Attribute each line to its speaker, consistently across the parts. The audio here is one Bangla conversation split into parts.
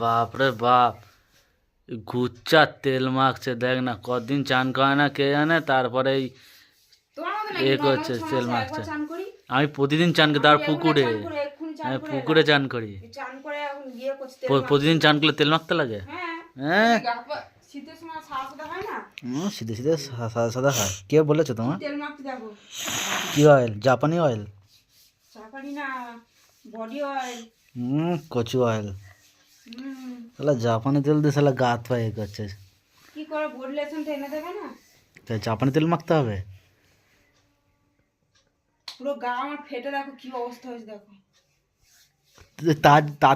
Speaker 1: বাপরে বাপ, গুচ্চার তেল মাখছে দেখ না, কদিন চান করে না কে জানে, তারপরে এ করছে তেল মাখছে। আমি প্রতিদিন চান করি, তার পুকুরে, আমি পুকুরে চান করি। প্রতিদিন চান করলে তেল মাখতে লাগে? হ্যাঁ, সিধে সিধে সাদা সাদা হয়। কে বলেছে তোমার? কি অয়েল? জাপানি অয়েল? কচু অয়েল। তাহলে জাপানি তেল দিয়ে সালা গা হাত পা এ করছে।
Speaker 2: কি করে বডি লোশন এনে দেবে না?
Speaker 1: তাই জাপানি তেল মাখতে হবে?
Speaker 2: পুরো গা আমার ফেটে দেখো কি অবস্থা হয়েছে দেখো।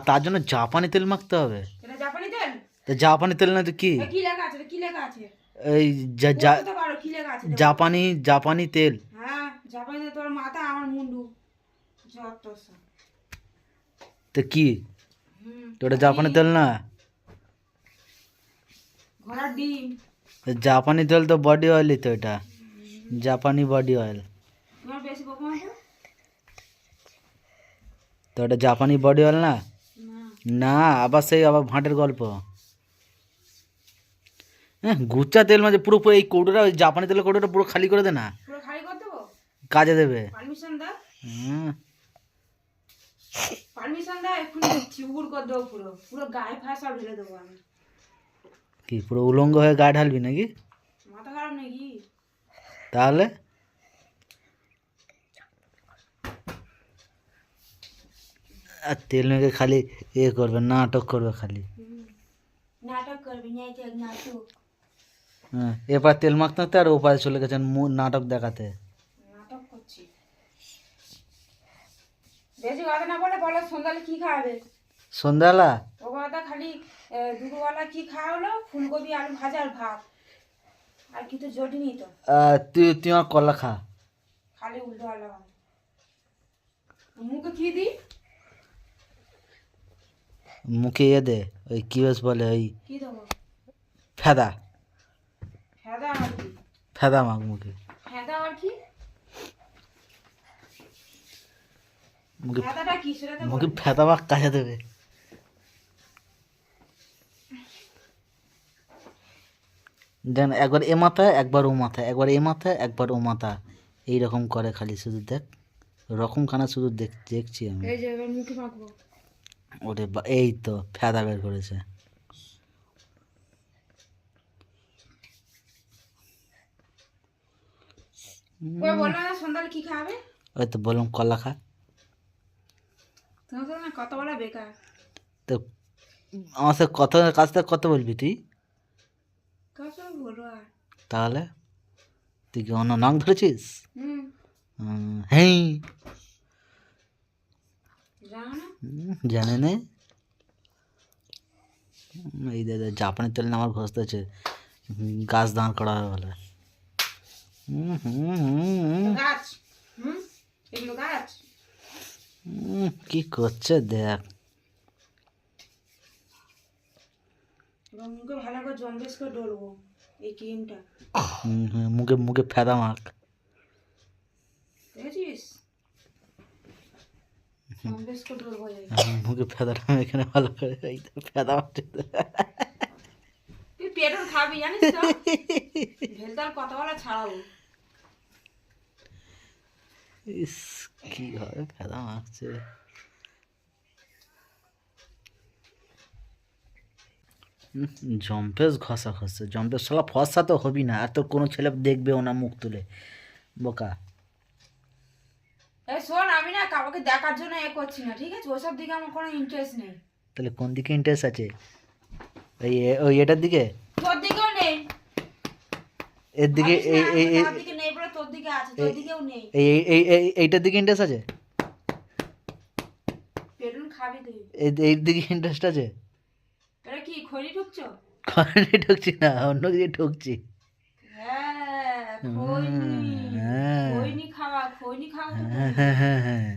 Speaker 1: তার জন্য জাপানি তেল মাখতে হবে?
Speaker 2: এটা জাপানি তেল?
Speaker 1: তা জাপানি তেল না তো কি?
Speaker 2: কি লেখা আছে? কি লেখা আছে?
Speaker 1: এই
Speaker 2: কি লেখা আছে?
Speaker 1: জাপানি তেল।
Speaker 2: হ্যাঁ, জাপানি তেল। তোর মাথা আমার মুন্ডু যত সব।
Speaker 1: তো কি? তো ওটা জাপানি তেল না?
Speaker 2: ঘোড়ার ডিম।
Speaker 1: জাপানি তেল তো বডি অয়েলই তো, এটা জাপানি বডি অয়েল।
Speaker 2: তোমার বেশি বকো না
Speaker 1: তো এটা জাপানি বডি অয়েল না? না, আবার ভাঁটের গল্প। হ্যাঁ, গুচ্চা তেল মানে পুরো এই কৌটোটা, ওই জাপানি তেলের কৌটোটা পুরো খালি করে দে না।
Speaker 2: পুরো খালি করে দেবো?
Speaker 1: কাজে দেবে।
Speaker 2: পারমিশন দাও।
Speaker 1: হুম,
Speaker 2: পারমিশন দাও, এক্ষুনি চিউগুড় করে দেবো। পুরো পুরো গায়ে ফাঁস সব ঢেলে দেবো আমি।
Speaker 1: কি পুরো উলঙ্গ হয়ে গায়ে ঢালবি নাকি?
Speaker 2: মাথা খারাপ নাকি?
Speaker 1: তাহলে আর তেল মেখে খালি এ করবে, নাটক করবে খালি।
Speaker 2: নাটক করবি না? এই নাটক।
Speaker 1: হ্যাঁ, এবার তেল মাখতে মাখতে আর ওপারে চলে গেছেন নাটক দেখাতে।
Speaker 2: নাটক করছি। বেশি কথা না বলে বলো সন্ধ্যালে কি খাওয়াবে?
Speaker 1: সন্ধ্যাবেলা
Speaker 2: ও কথা খালি দুপুরবেলা কি খাওয়া হলো? ফুলকপি আলু ভাজা আর ভাত, আর কিছু জটিনি তো।
Speaker 1: তুই আমার কলা খা।
Speaker 2: খালি উল্টো আলো মুখে কি দি?
Speaker 1: মুখে দে, ওই কি বেশ বলে, ওই
Speaker 2: কি দেবো?
Speaker 1: ফেদা।
Speaker 2: ফেদা আর কি?
Speaker 1: ফেদা মাখ মুখে।
Speaker 2: ফেদা আর কি?
Speaker 1: মুখে
Speaker 2: ফেদাটা কি সেটা তো
Speaker 1: মুখে ফেদা মাখ, কাজে দেবে। দেন একবার এ মাথায় একবার ও মাথায়, একবার এ মাথায় একবার ও মাথা, এইরকম করে খালি। শুধু দেখ রকম খানা, শুধু দেখছি আমি।
Speaker 2: এই যে এবার মুখে মাখবো।
Speaker 1: ওরে এই তো ফেদা বের করেছে।
Speaker 2: ওই বললো না সন্ধ্যালে কি খাবে?
Speaker 1: ওই তো বললাম কলা খা।
Speaker 2: তোমার তো না কত বলা বেকার।
Speaker 1: তো আমার সাথে কথা, কাছ থেকে কত বলবি তুই?
Speaker 2: কত বলো আর?
Speaker 1: তাহলে তুই কি অন্য নাম ধরেছিস?
Speaker 2: হুম,
Speaker 1: হ্যাঁ,
Speaker 2: জানো না?
Speaker 1: জানে নে। এই দাদা জাপানি তেল না আমার ঘষতেছে, গাছ দাঁড় করা হবে বলে।
Speaker 2: গাছ। এগুলো গাছ।
Speaker 1: কি করছে দেখ।
Speaker 2: এবং মুখে ভালো করে জন্ডিস করে ডলবো এই ক্রিমটা।
Speaker 1: মুখে মুখে ফেদা মাখ।
Speaker 2: দেখেছিস? জন্ডিস করে ডলবো।
Speaker 1: মুখে ফেদাটা এখানে ভালো করে, এই তো ফেদা মাখছে।
Speaker 2: তুই পেটন খাবি জানিস তো? ভেলতাল কথা বলা ছাড়াবো।
Speaker 1: ইস, কি হবে ফেদা মাখছে। জম্পেস ঘষা খসছে, জম্পেস শালা ফর্সা তো হবি না, আর তো কোনো ছেলে দেখবেও না মুখ তুলে, বোকা।
Speaker 2: এই শোন, আমি না কাউকে দেখার জন্য এ করছি না, ঠিক আছে? ওসব দিকে আমার কোনো ইন্টারেস্ট নেই।
Speaker 1: তাহলে কোন দিকে ইন্টারেস্ট আছে? ওই ওই এটার দিকে?
Speaker 2: তোর দিকেও নেই।
Speaker 1: এর দিকে?
Speaker 2: তোর দিকে নেই বলে তোর দিকে আছে, তোর দিকেও নেই।
Speaker 1: এইটার দিকে ইন্টারেস্ট আছে?
Speaker 2: পেটুন খাবি তুই।
Speaker 1: এই দিকে ইন্টারেস্ট আছে?
Speaker 2: এটা কি খড়ি ঢুকছো?
Speaker 1: খড়ি ঢুকছি না, অন্য দিকে ঢুকছি।
Speaker 2: হ্যাঁ, খৈনি। খৈনি খাওয়া, খৈনি খাওয়া।
Speaker 1: হ্যাঁ হ্যাঁ হ্যাঁ হ্যাঁ।